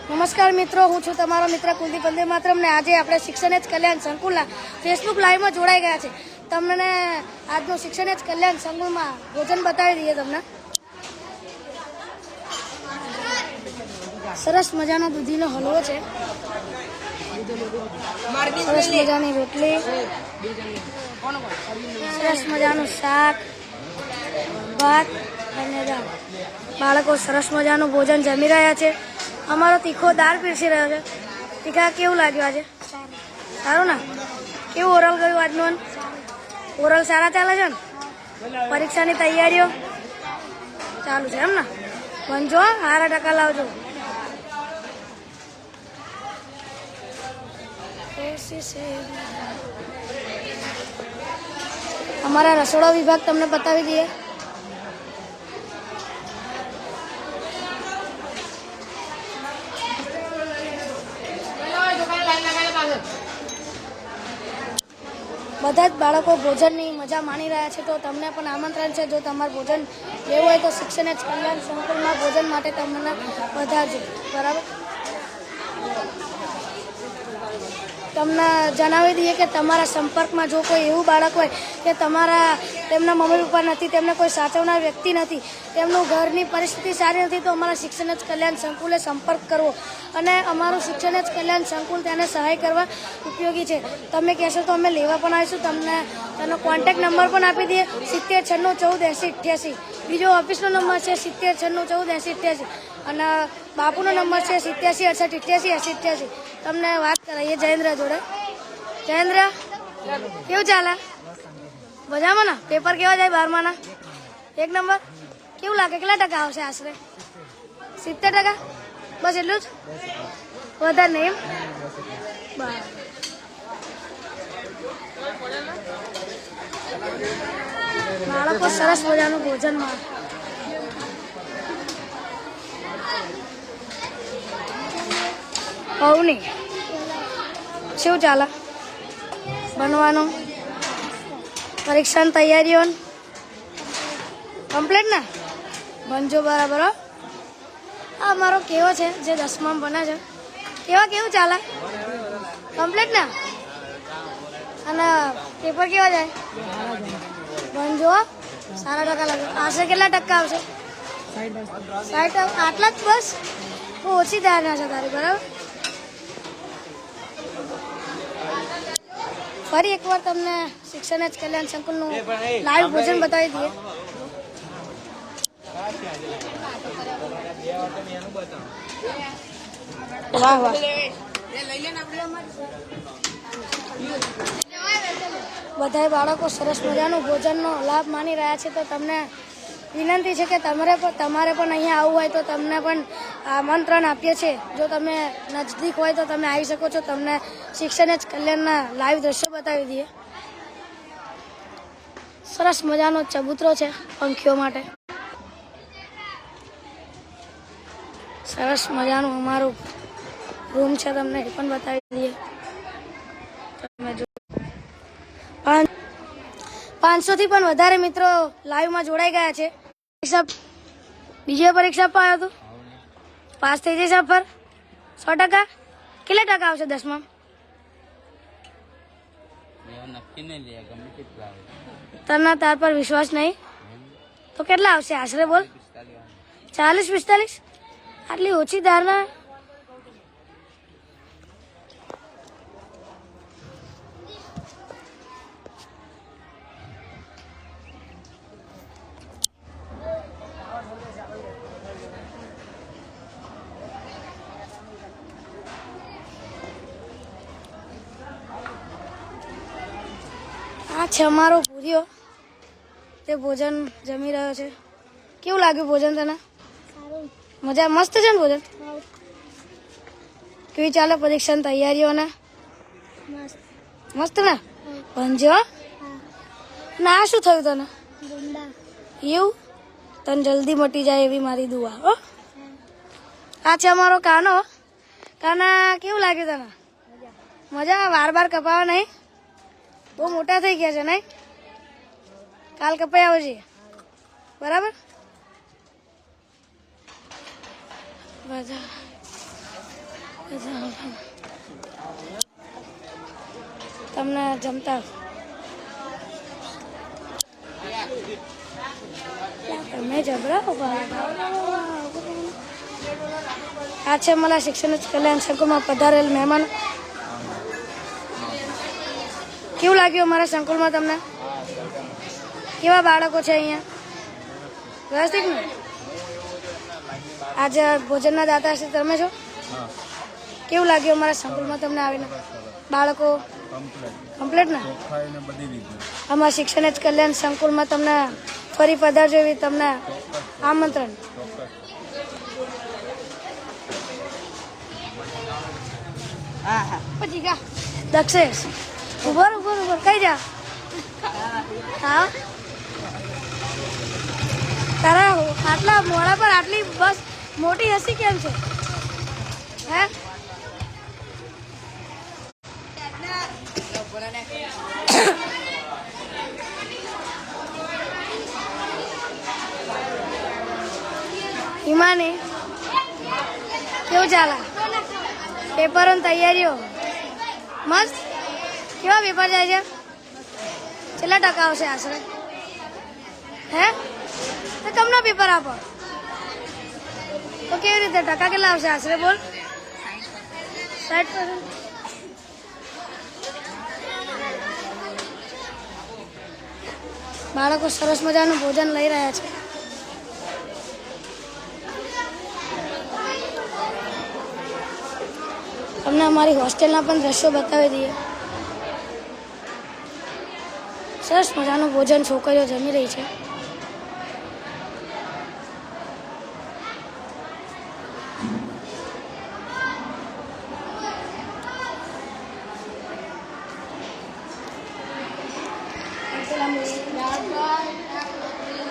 નમસ્કાર મિત્રો, હું છું તમારો મિત્ર કુલદીપ વંદે માતરમ ને આજે આપણે શિક્ષણ જ કલ્યાણ સંકુલના ફેસબુક લાઈવમાં જોડાઈ ગયા છે. તમને આજનું શિક્ષણ જ કલ્યાણ સંકુલમાં ભોજન બતાવી દઈએ. તમને સરસ મજાનો દૂધીનો હલવો છે, સરસ મજાની રોટલી, સરસ મજાનું શાક, ભાત અને દાળ. બાળકો સરસ મજાનું ભોજન જમી રહ્યા છે. અમારો તીખો દાળ પીરસી રહ્યો છે. તીખા કેવું લાગ્યું આજે? સારું ને? કેવું ઓરલ ગયું આજનું? ઓરલ સારા ચાલે છે ને? પરીક્ષાની તૈયારીઓ ચાલુ છે એમ ને? ભણજો, સારા ટકા લાવજો. અમારા રસોડા વિભાગ તમને બતાવી દઈએ. બધા જ બાળકો ભોજનની મજા માણી રહ્યા છે. તો તમને પણ આમંત્રણ છે, જો તમારે ભોજન લેવું હોય તો શિક્ષણ જ કલ્યાણ સંકુલમાં ભોજન માટે તમને વધારજો. બરાબર? તમને જણાવી દઈએ કે તમારા સંપર્કમાં જો કોઈ એવું બાળક હોય કે તેમના મમ્મી પપ્પા નથી, તેમને કોઈ સાચવનાર વ્યક્તિ નથી, તેમનું ઘરની પરિસ્થિતિ સારી નથી, તો અમારા શિક્ષણ જ કલ્યાણ સંકુલે સંપર્ક કરવો અને અમારું શિક્ષણ જ કલ્યાણ સંકુલ તેને સહાય કરવા ઉપયોગી છે. તમે કહેશો તો અમે લેવા પણ આવીશું. તમને તેનો કોન્ટેક્ટ નંબર પણ આપી દઈએ, 7096148088. બીજો ઓફિસનો નંબર છે 7096148088 અને બાપુનો નંબર છે 87688888. તમને વાત કરાવીએ જયેન્દ્ર જોડે. જયેન્દ્ર, કેવું ચાલે? મજામાં ને? પેપર કેવા જાય 12માના? 1 નંબર? કેવું લાગે? કેટલા ટકા આવશે આશરે? 70%? બસ એટલું જ? વધારે નહીં એમ? બરાબર. બાળકો સરસ મજાનું ભોજનમાં નહીં શું ચાલે બનવાનું? પરીક્ષાની તૈયારીઓ કમ્પ્લીટ ને? ભણજો બરાબર. આ મારો કેવો છે જે 10માં ભણે છે, કેવું ચાલે? કમ્પ્લીટ ને? અને પેપર કેવા જાય? ભણજો, સારા ટકા લાગે. આશરે કેટલા ટકા આવશે? 60. આટલા જ બસ? ઓછી ધારણા છે તારી. બરાબર. ફરી એકવાર તમને શિક્ષણ જ કલ્યાણ સંકુલનું લાઈવ ભોજન બતાવી દઈએ. વાહ વાહ. બધા બાળકો સરસ મજાનું ભોજનનો લાભ માણી રહ્યા છે. તો તમને વિનંતી છે કે તમારે પણ અહીંયા આવવું હોય તો તમને પણ આમંત્રણ આપીએ છીએ. જો તમે નજદીક હોય તો તમે આવી શકો છો. તમને શિક્ષણ જ કલ્યાણના લાઈવ દ્રશ્યો બતાવી દઈએ. સરસ મજાનો ચબૂતરો છે પંખીઓ માટે. સરસ મજાનું અમારું રૂમ છે, તમને એ પણ બતાવી દઈએ. તમે જો 500થી પણ વધારે મિત્રો લાઈવમાં જોડાઈ ગયા છે. બીજી પરીક્ષા આપવા આવ્યો હતો? પાસ થઈ જશે પર 100%? કેટલા ટકા આવશે 10માં? તને તાર પર વિશ્વાસ નહીં તો કેટલા આવશે આશરે? બોલ. 40-45? આટલી ઓછી ધારણા? આ છે અમારો પૂરીઓ, તે ભોજન જમી રહ્યો છે. કેવું લાગ્યું ભોજન તને? મજા મસ્ત છે ને ભોજન? કેવી ચાલે પરીક્ષાની તૈયારીઓને? મસ્ત ને? ભણજો ના. શું થયું તને? એવું? તને જલ્દી મટી જાય એવી મારી દુઆ. હો. આ છે અમારો કાનો. કાના, કેવું લાગ્યું તને? મજા? વાર કપાવા નહીં? બહુ મોટા થઈ ગયા છે નહીં? કાલ કપાઈ આવજે. બરાબર. બધા તમને જમતા તમે જબરાઓ આ છે મારા શિક્ષણ કલ્યાણ સંકુલમાં પધારેલ મહેમાન. કેવું લાગ્યું અમારા સંકુલમાં તમને? કેવા બાળકો છે અહીંયા? વ્યવસ્થિત ને? આજે ભોજનના દાતા હશે તમે છો? કેવું લાગ્યું અમારા સંકુલમાં તમને આવીને? બાળકો કમ્પ્લીટ ને? અમારા શિક્ષણ જ કલ્યાણ સંકુલમાં તમને ફરી પધારજો એવી તમને આમંત્રણ. પછી કા દક્ષેશ ઉભર કઈ જા. હા તારા આટલા મોડા પર આટલી બસ મોટી હસી કેમ છે? હે હિમાની કેવું ચાલે? પેપરોની તૈયારીઓ મસ્ત? કેવા પેપર જાય છે? કેટલા ટકા આવશે આશરે? હે તો કમનો પેપર આપો તો કેવી રીતે ટકા કેટલા આવશે આશરે? બોલ. 60%. બાળકો સરસ મજાનું ભોજન લઈ રહ્યા છે. તમને અમારી હોસ્ટેલના પણ દ્રશ્યો બતાવી દઈએ. સરસ મજાનું ભોજન છોકરીઓ જમી રહી છે.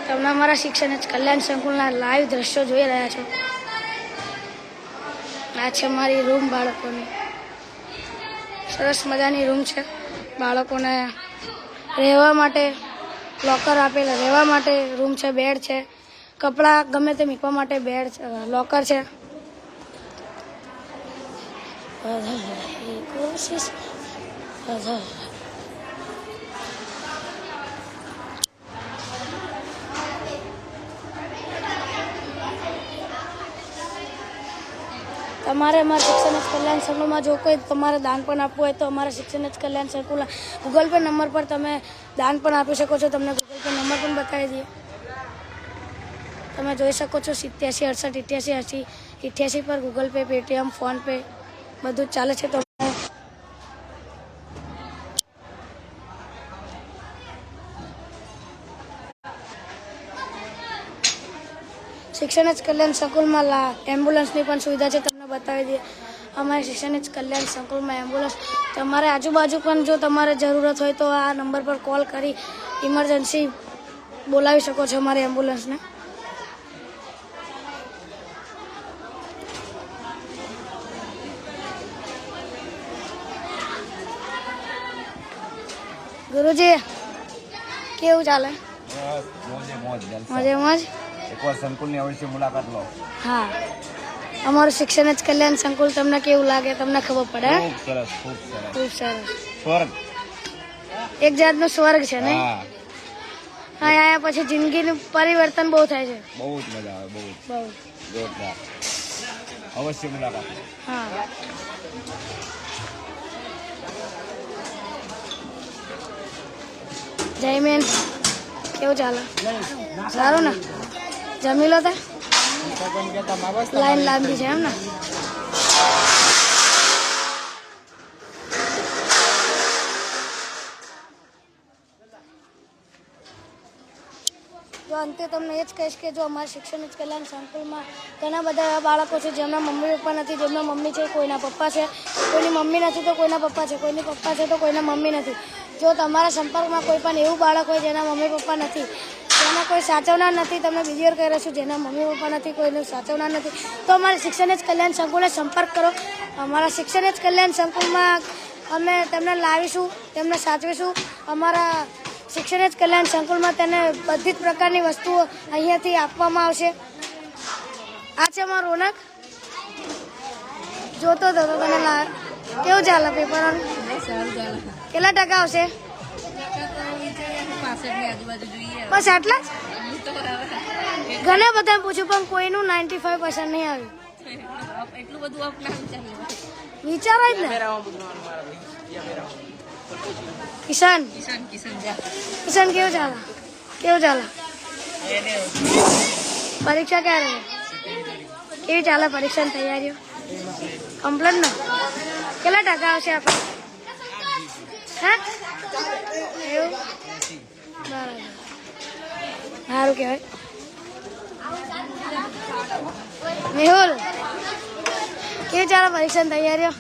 તમે અમારા શિક્ષણ જ કલ્યાણ સંકુલના લાઈવ દ્રશ્યો જોઈ રહ્યા છો. આ છે મારી રૂમ બાળકોની. સરસ મજાની રૂમ છે. બાળકોને રહેવા માટે લોકર આપેલા, રહેવા માટે રૂમ છે, બેડ છે, કપડાં ગમે તે મૂકવા માટે બેડ છે, લોકર છે. તમારે અમારા શિક્ષણ જ કલ્યાણ સંકુલમાં જો કોઈ તમારે દાન પણ આપવું હોય તો અમારા શિક્ષણ જ કલ્યાણ સંકુલના ગૂગલ પે નંબર પર તમે દાન પણ આપી શકો છો. તમને ગૂગલ પે નંબર પણ બતાવી દઈએ. તમે જોઈ શકો છો 87 68 88 88 પર ગૂગલ પે, પેટીએમ, ફોનપે બધું જ ચાલે છે. તો શિક્ષણ જ કલ્યાણ સંકુલમાં એમ્બ્યુલન્સની પણ સુવિધા છે. તમને બતાવી દઈએ. અમારે શિક્ષણ જ કલ્યાણ સંકુલમાં એમ્બ્યુલન્સ તમારે આજુબાજુ પણ જો તમારે જરૂરત હોય તો આ નંબર પર કોલ કરી ઇમરજન્સી બોલાવી શકો છો અમારી એમ્બ્યુલન્સને. ગુરુજી કેવું ચાલે? મોજે મોજ. એકવાર સંકુલની અવશ્ય મુલાકાત લો. હા, અમારું શિક્ષણ જ કલ્યાણ સંકુલ તમને કેવું લાગે? તમને ખબર પડે? ખૂબ સરસ, ખૂબ સરસ, ખૂબ સરસ. સ્વર્ગ, એક જાતનો સ્વર્ગ છે ને? હા. હા, આયા પછી જિંદગીનું પરિવર્તન બહુ થાય છે. બહુ જ મજા આવે, બહુ બહુ જોરદાર. અવશ્ય મુલાકાત લો. હા. જય મેન કેવું ચાલે? સારું ને? જમી લો તે? લાઈન લાંબી છે એમ ને? તો અંતે તમને એ જ કહીશ કે જો અમારા શિક્ષણ જ કલ્યાણ સંકુલમાં ઘણા બધા એવા બાળકો છે જેમના મમ્મી પપ્પા નથી, જેમના મમ્મી છે કોઈના પપ્પા છે, કોઈની મમ્મી નથી તો કોઈના પપ્પા છે, કોઈની પપ્પા છે તો કોઈના મમ્મી નથી. જો તમારા સંપર્કમાં કોઈ પણ એવું બાળક હોય જેના મમ્મી પપ્પા નથી, જેના કોઈ સાચવનાર નથી, તમને બીજી વાર કહી રહ્યો છું, જેના મમ્મી પપ્પા નથી, કોઈને સાચવનાર નથી, તો અમારા શિક્ષણ જ કલ્યાણ સંકુલને સંપર્ક કરો. અમારા શિક્ષણ જ કલ્યાણ સંકુલમાં અમે તેમને લાવીશું, તેમને સાચવીશું. અમારા શિક્ષણ જ કલ્યાણ સંકુલમાં તેને બધી જ પ્રકારની વસ્તુઓ અહીંયાથી આપવામાં આવશે. આ છે અમારો રોનક. જોતો હતો તો તને કેવું ચાલે પેપર? કેટલા ટકા આવશે? બસ આટલા જ? ઘણા બધા પૂછ્યું પણ કોઈનું 95% નહીં આવ્યું. એટલું બધું આપના વિચારો જ ને. કિશન કેવું ચાલે? પરીક્ષા ક્યારે? કેવી ચાલે પરીક્ષાની તૈયારીઓ? કમ્પ્લેટ ને? કેટલા ટકા આવશે આપણે? હા એવું? બરાબર, સારું કહેવાય. મેહુલ કેવી ચાલે પરીક્ષાની તૈયારીઓ?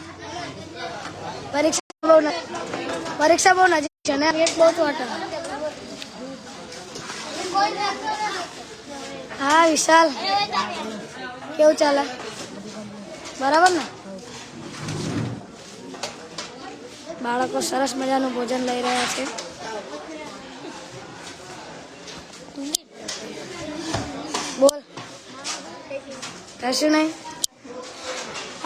પરીક્ષા બહુ નજીક છે ને? એક બહુ ચોટા. હા વિશાલ કેવું ચાલે? બરાબર ને? બાળકો સરસ મજાનું ભોજન લઈ રહ્યા છે. બોલ, કશું નહીં.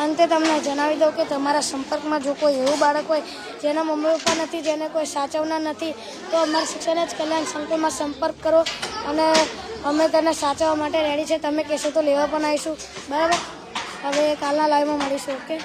અંતે તમને જણાવી દઉં કે તમારા સંપર્કમાં જો કોઈ એવું બાળક હોય જેના મમ્મી પપ્પા નથી, જેને કોઈ સાચવનાર નથી, તો અમારા શિક્ષણ જ કલ્યાણ સંકુલમાં સંપર્ક કરો અને અમે તેને સાચવવા માટે રેડી છે. તમે કહેશો તો લેવા પણ આવીશું. બરાબર, હવે કાલના લાઈવમાં મળીશું. ઓકે.